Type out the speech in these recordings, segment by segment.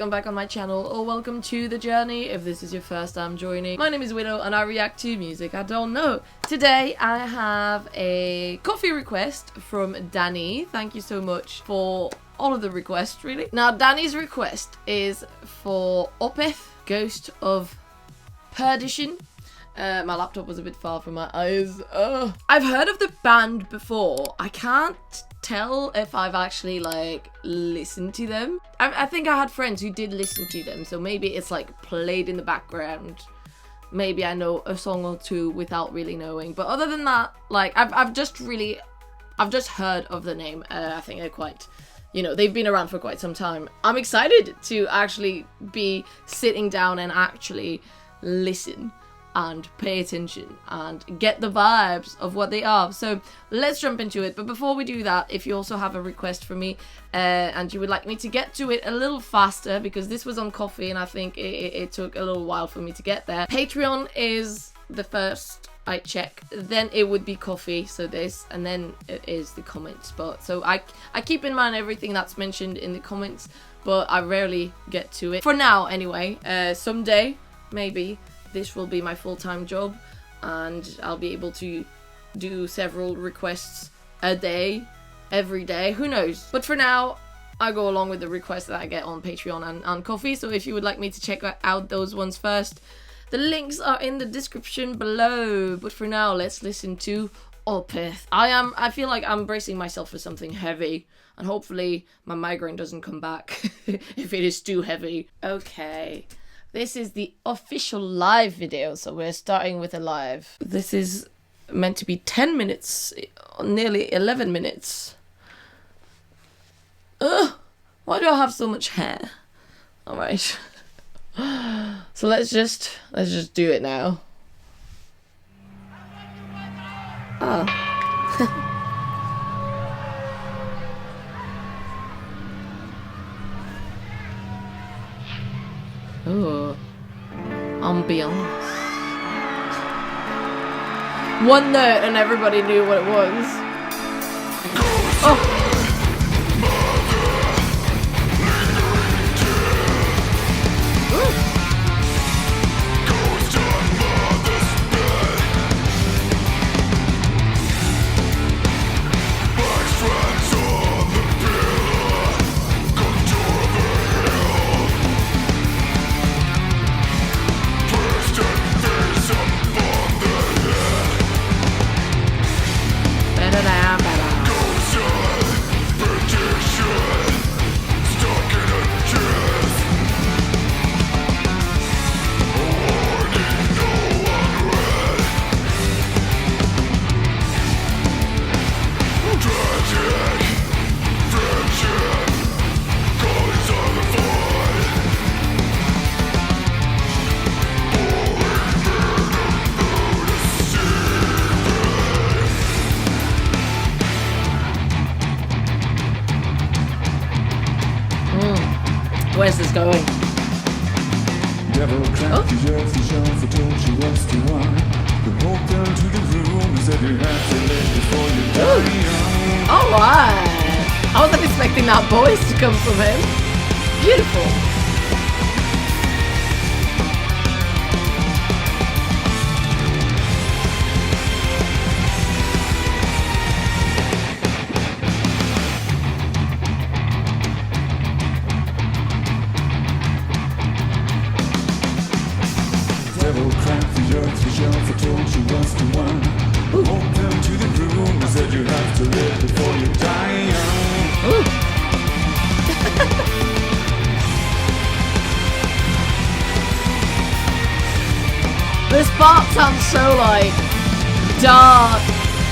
welcome back on my channel, or welcome to the journey if this is your first time joining. My name is Widow and I react to music I don't know. Today I have a coffee request from Danny. Thank you so much for all of the requests, really. Now, Danny's request is for OPETH, Ghost of Perdition. My laptop was a bit far from my eyes. I've heard of the band before. I can't tell if I've actually like listened to them. I think I had friends who did listen to them, so maybe it's like played in the background. Maybe I know a song or two without really knowing, but other than that, like I've just heard of the name. I think they're quite, you know, they've been around for quite some time. I'm excited to actually be sitting down and actually listen and pay attention and get the vibes of what they are. So let's jump into it. But before we do that, if you also have a request for me and you would like me to get to it a little faster, because this was on coffee and I think it took a little while for me to get there. Patreon is the first I check, then it would be coffee, so this, and then it is the comment spot. So I keep in mind everything that's mentioned in the comments, but I rarely get to it. For now anyway. Someday, maybe, this will be my full-time job and I'll be able to do several requests a day, every day, who knows. But for now, I go along with the requests that I get on Patreon and Coffee, so if you would like me to check out those ones first, the links are in the description below. But for now, let's listen to OPETH. I feel like I'm bracing myself for something heavy, and hopefully my migraine doesn't come back if it is too heavy. Okay. This is the official live video, so we're starting with a live. This is meant to be 10 minutes, nearly 11 minutes. Ugh, why do I have so much hair? Alright. So let's just do it now. Oh. Ooh, ambiance. One note and everybody knew what it was. Oh. Where's this going? Devil cracked the earth, the shelf, and told you was the one. You walked down to the room and said you had to live before you die. Alright! I wasn't expecting that voice to come from him. Beautiful. Devil cracked the earth, the shelf, and told you was the one. Walked down to the room and said you have to live before you die. This part sounds so like dark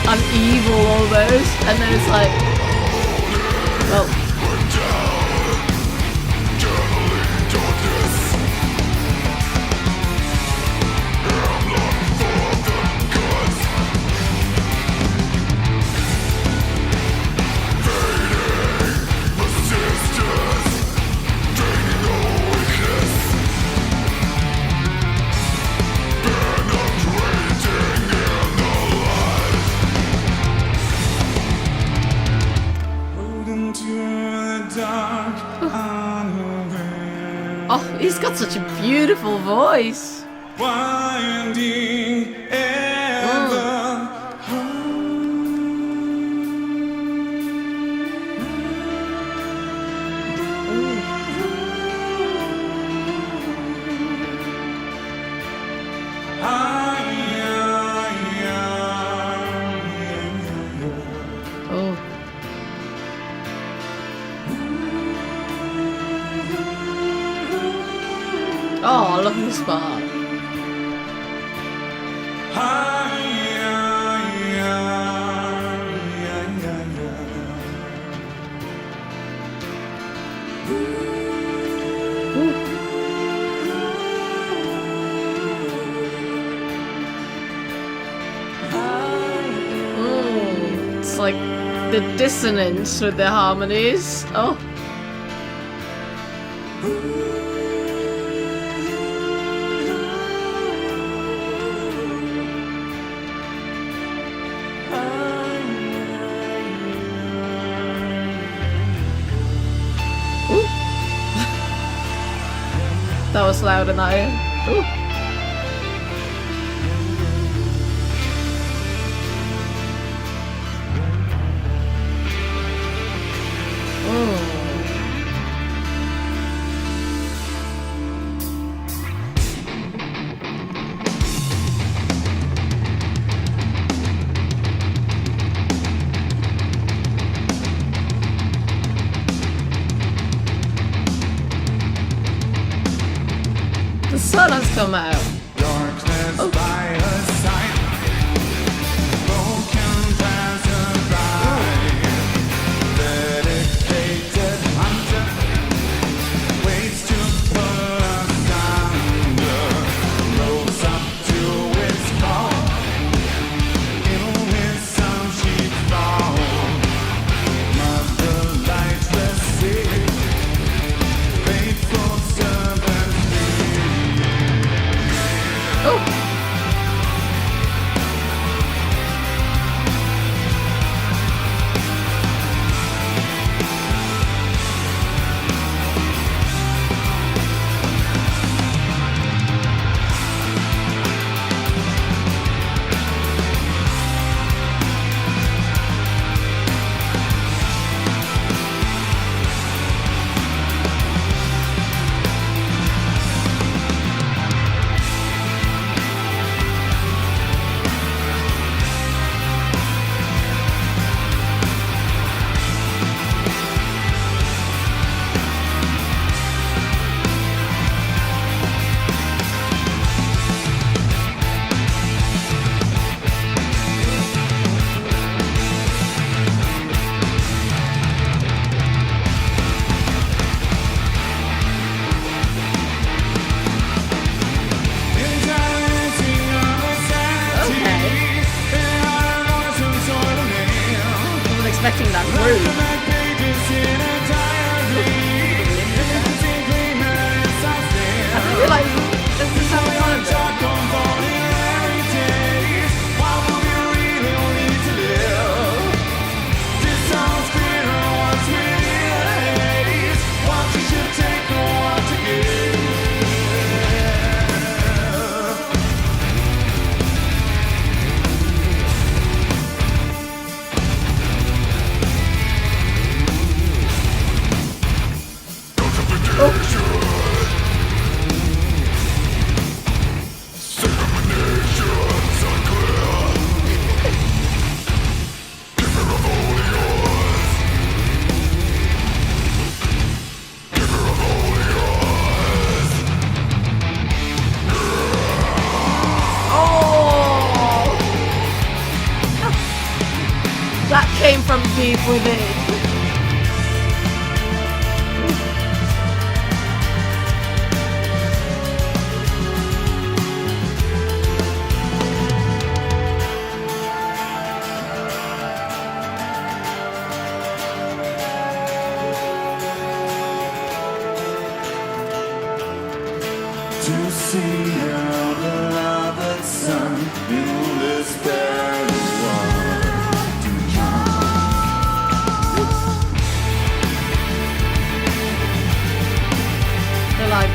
and evil almost, and then it's like, well. Holding to He's got such a beautiful voice. Winding ever. Oh, look at the spot. It's like the dissonance with the harmonies. Oh. That was loud in that ear. Ooh. The sun has come out. Darkness by her side. Broken passerby. Dedicated hunter. Waits to pull us under. Rose up to its call. In his sun she falls. Mother light receive. Faithful servant. Oh. Expecting that groove. I didn't realize this is how I wanted it. That came from deep within. To see our beloved son in this barren world to They're like,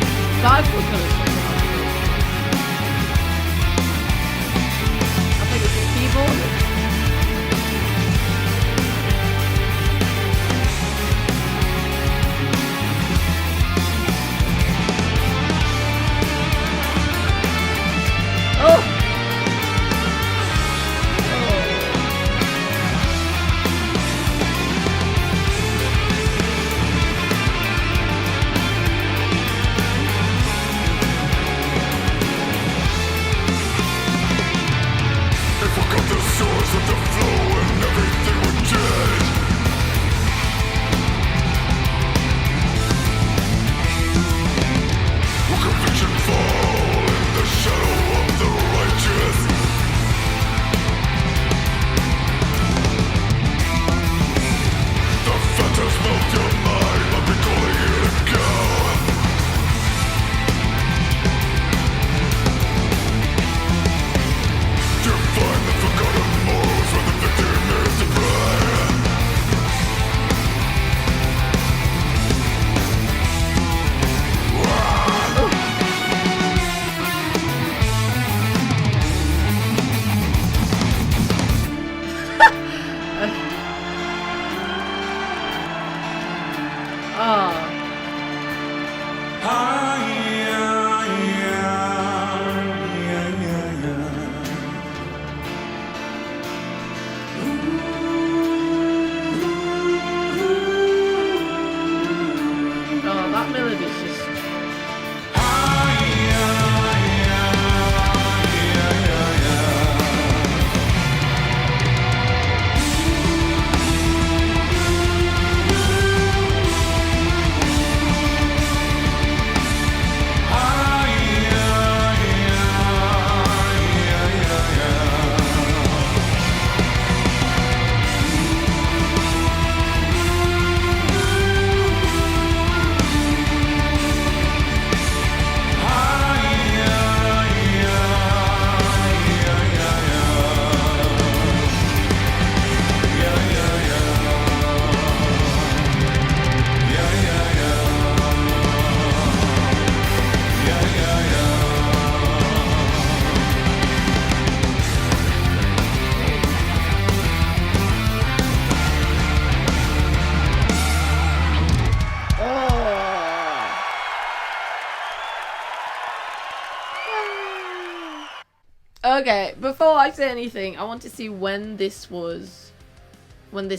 Okay, before I say anything, I want to see when this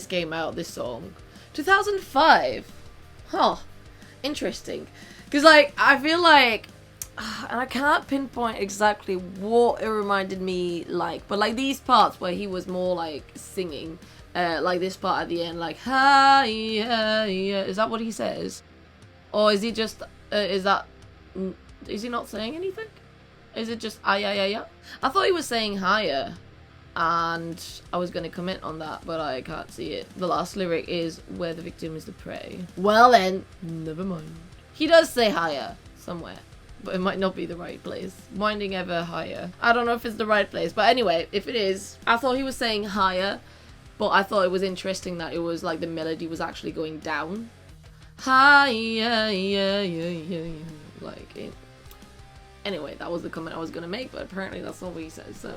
came out, this song. 2005. Huh. Interesting. Because, like, I feel like, and I can't pinpoint exactly what it reminded me like, but like these parts where he was more like singing, like this part at the end, like, hi, yeah, yeah. Is that what he says? Or is he just, is he not saying anything? Is it just, ah, yeah, yeah, yeah? I thought he was saying higher, and I was going to comment on that, but I can't see it. The last lyric is, where the victim is the prey. Well then, never mind. He does say higher, somewhere. But it might not be the right place. Winding ever higher. I don't know if it's the right place. But anyway, if it is, I thought he was saying higher. But I thought it was interesting that it was like the melody was actually going down. Higher, yeah, yeah, yeah, yeah. Like it. Anyway, that was the comment I was going to make. But apparently that's not what he says. So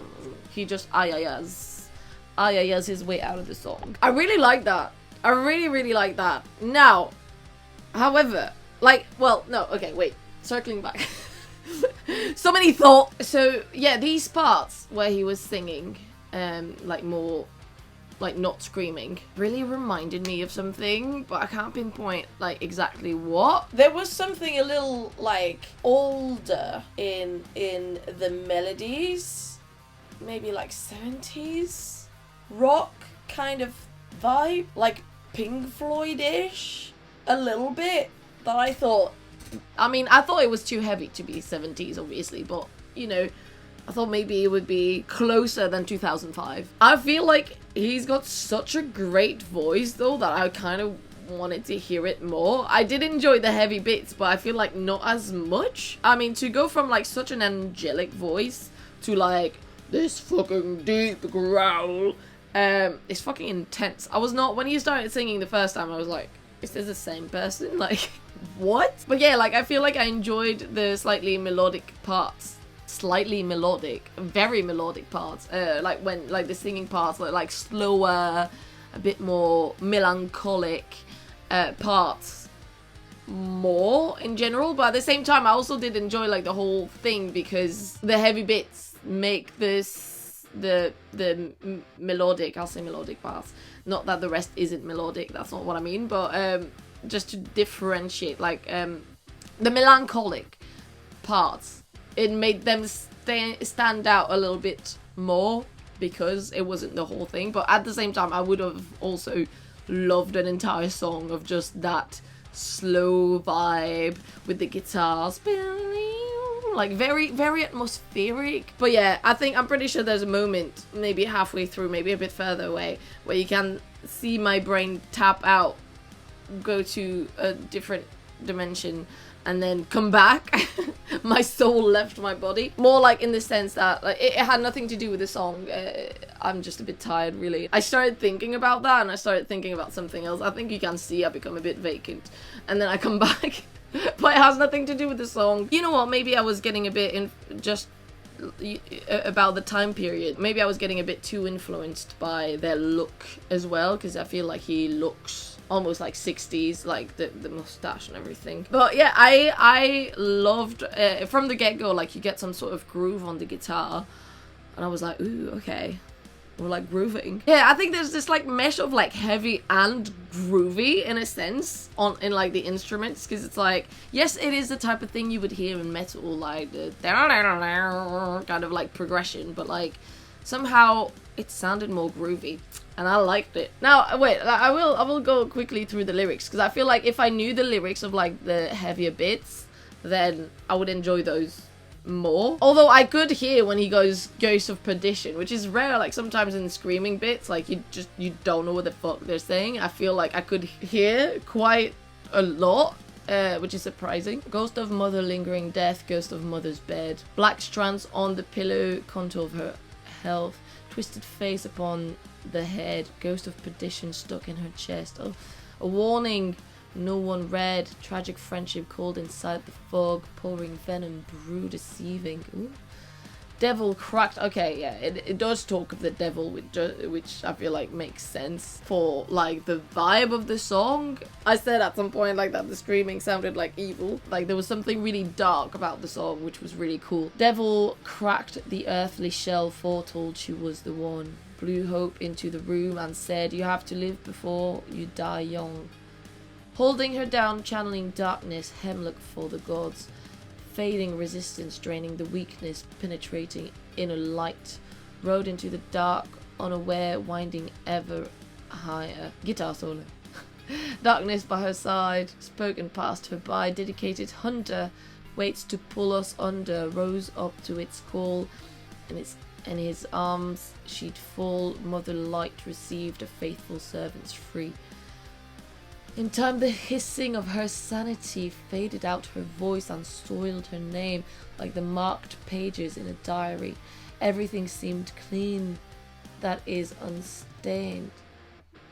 he just ayayas his way out of the song. I really like that. I really, really like that. Now, however, like, well, no, okay, wait. Circling back. So many thoughts. So yeah, these parts where he was singing, like more, like not screaming, really reminded me of something, but I can't pinpoint like exactly what. There was something a little like older in the melodies, maybe like 70s rock kind of vibe, like Pink Floyd-ish, a little bit. That I thought. I mean, I thought it was too heavy to be 70s, obviously, but, you know, I thought maybe it would be closer than 2005. I feel like he's got such a great voice, though, that I kind of wanted to hear it more. I did enjoy the heavy bits, but I feel like not as much. I mean, to go from, like, such an angelic voice to, like, this fucking deep growl, it's fucking intense. I was not, when he started singing the first time, I was like, is this the same person? Like, what? But yeah, like, I feel like I enjoyed the slightly melodic parts. Slightly melodic, very melodic parts. Like when, like the singing parts, like slower, a bit more melancholic parts more in general. But at the same time, I also did enjoy like the whole thing because the heavy bits make this the melodic, I'll say melodic parts. Not that the rest isn't melodic, that's not what I mean, but just to differentiate, like the melancholic parts, it made them stand out a little bit more because it wasn't the whole thing. But at the same time, I would have also loved an entire song of just that slow vibe with the guitars, like very, very atmospheric. But yeah, I'm pretty sure there's a moment, maybe halfway through, maybe a bit further away, where you can see my brain tap out, go to a different dimension, and then come back. My soul left my body. More like in the sense that like, it had nothing to do with the song. I'm just a bit tired, really. I started thinking about that, and I started thinking about something else. I think you can see I become a bit vacant, and then I come back. But it has nothing to do with the song. You know what? Maybe I was getting a bit about the time period. Maybe I was getting a bit too influenced by their look as well, because I feel like he looks almost like 60s, like the mustache and everything. But yeah, I loved from the get-go, like you get some sort of groove on the guitar, and I was like, ooh, okay, we're like grooving. Yeah, I think there's this like mesh of like heavy and groovy in a sense in like the instruments, because it's like, yes, it is the type of thing you would hear in metal, like the kind of like progression, but like somehow it sounded more groovy. And I liked it. Now, wait, I will go quickly through the lyrics, because I feel like if I knew the lyrics of like the heavier bits, then I would enjoy those more. Although I could hear when he goes Ghost of Perdition, which is rare, like sometimes in screaming bits, like you don't know what the fuck they're saying. I feel like I could hear quite a lot, which is surprising. Ghost of mother lingering death, ghost of mother's bed, black strands on the pillow, contour of her health, twisted face upon the head, ghost of perdition stuck in her chest. Oh, a warning no one read, tragic friendship cold inside the fog, pouring venom, brew deceiving. Ooh. Devil cracked. Okay, yeah, it does talk of the devil, which I feel like makes sense for like the vibe of the song. I said at some point like that the screaming sounded like evil. Like there was something really dark about the song, which was really cool. Devil cracked the earthly shell, foretold she was the one. Blew hope into the room and said, you have to live before you die young. Holding her down, channeling darkness, hemlock for the gods. Fading resistance, draining the weakness, penetrating inner light. Rode into the dark, unaware, winding ever higher. Guitar solo. Darkness by her side, spoken past her by. Dedicated hunter, waits to pull us under. Rose up to its call, in his arms she'd fall. Mother light received, a faithful servant's free. In time the hissing of her sanity faded out her voice and soiled her name like the marked pages in a diary. Everything seemed clean, that is unstained.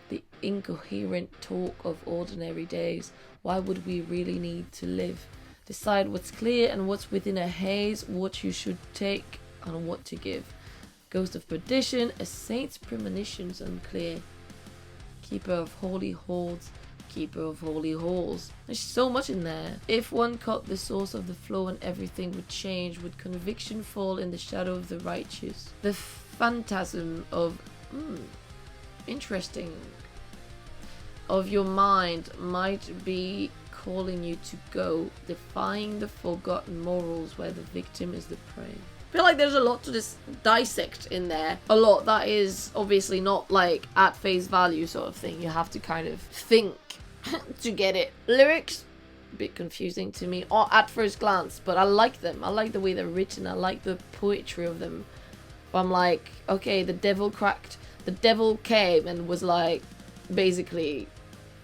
The incoherent talk of ordinary days. Why would we really need to live? Decide what's clear and what's within a haze, what you should take and what to give. Ghost of perdition, a saint's premonitions unclear. Keeper of holy halls, keeper of holy halls. There's so much in there. If one cut the source of the flow and everything would change, would conviction fall in the shadow of the righteous? The phantasm of interesting of your mind might be calling you to go, defying the forgotten morals where the victim is the prey. I feel like there's a lot to dissect in there. A lot that is obviously not like at face value sort of thing. You have to kind of think to get it. Lyrics, a bit confusing to me at first glance, but I like them. I like the way they're written. I like the poetry of them. But I'm like, okay, the devil came and was like, basically,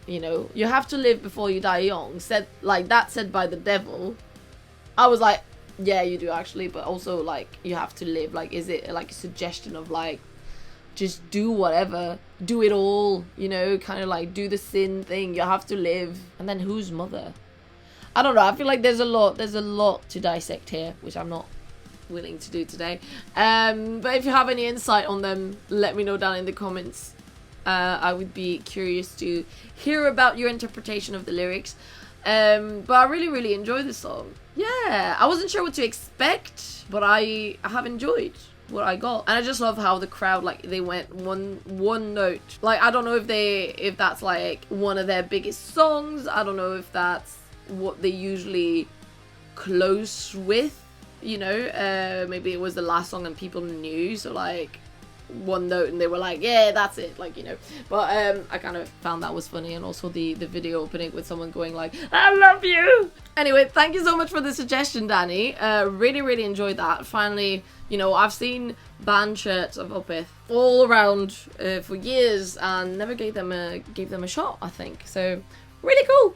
you know, you have to live before you die young. Said by the devil. I was like, yeah, you do actually, but also like you have to live. Like, is it like a suggestion of like just do whatever, do it all, you know, kind of like do the sin thing, you have to live. And then whose mother? I don't know, I feel like there's a lot to dissect here, which I'm not willing to do today. But if you have any insight on them, let me know down in the comments. I would be curious to hear about your interpretation of the lyrics. But I really enjoyed the song. Yeah, I wasn't sure what to expect, but I have enjoyed what I got. And I just love how the crowd, like, they went one note. Like, I don't know if that's like one of their biggest songs. I don't know if that's what they usually close with, you know. Maybe it was the last song and people knew, so like one note and they were like, yeah, that's it, like, you know. But I kind of found that was funny, and also the video opening with someone going like, I love you. Anyway, thank you so much for the suggestion, Danny. Really enjoyed that. Finally, you know, I've seen band shirts of OPETH all around for years and never gave them a shot, I think. So really cool.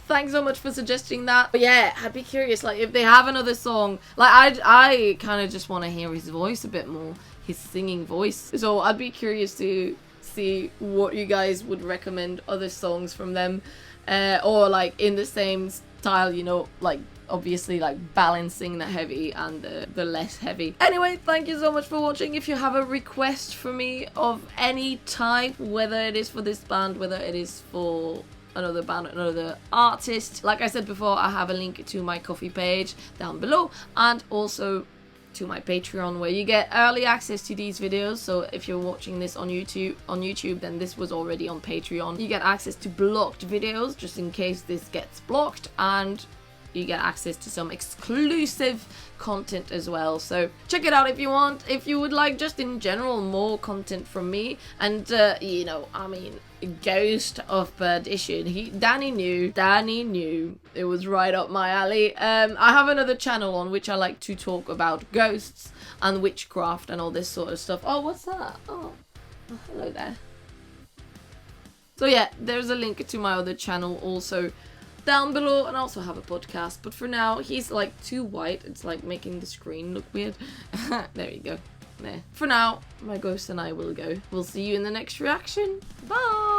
Thanks so much for suggesting that. But yeah, I'd be curious, like, if they have another song, like, I kind of just want to hear his voice a bit more, his singing voice. So I'd be curious to see what you guys would recommend other songs from them, or like in the same style, you know, like obviously like balancing the heavy and the less heavy. Anyway, thank you so much for watching. If you have a request for me of any type, whether it is for this band, whether it is for another band, another artist, like I said before, I have a link to my Ko-fi page down below, and also to my Patreon, where you get early access to these videos. So if you're watching this on YouTube, then this was already on Patreon. You get access to blocked videos just in case this gets blocked, and you get access to some exclusive content as well. So check it out if you want. If you would like just in general more content from me, and you know, I mean, Ghost of Perdition, Danny knew it was right up my alley. I have another channel on which I like to talk about ghosts and witchcraft and all this sort of stuff. Oh, what's that? Oh, hello there. So yeah, there's a link to my other channel also down below, and I also have a podcast, but for now he's like too white, it's like making the screen look weird. There you go. There. For now, my ghost and I will go. We'll see you in the next reaction. Bye!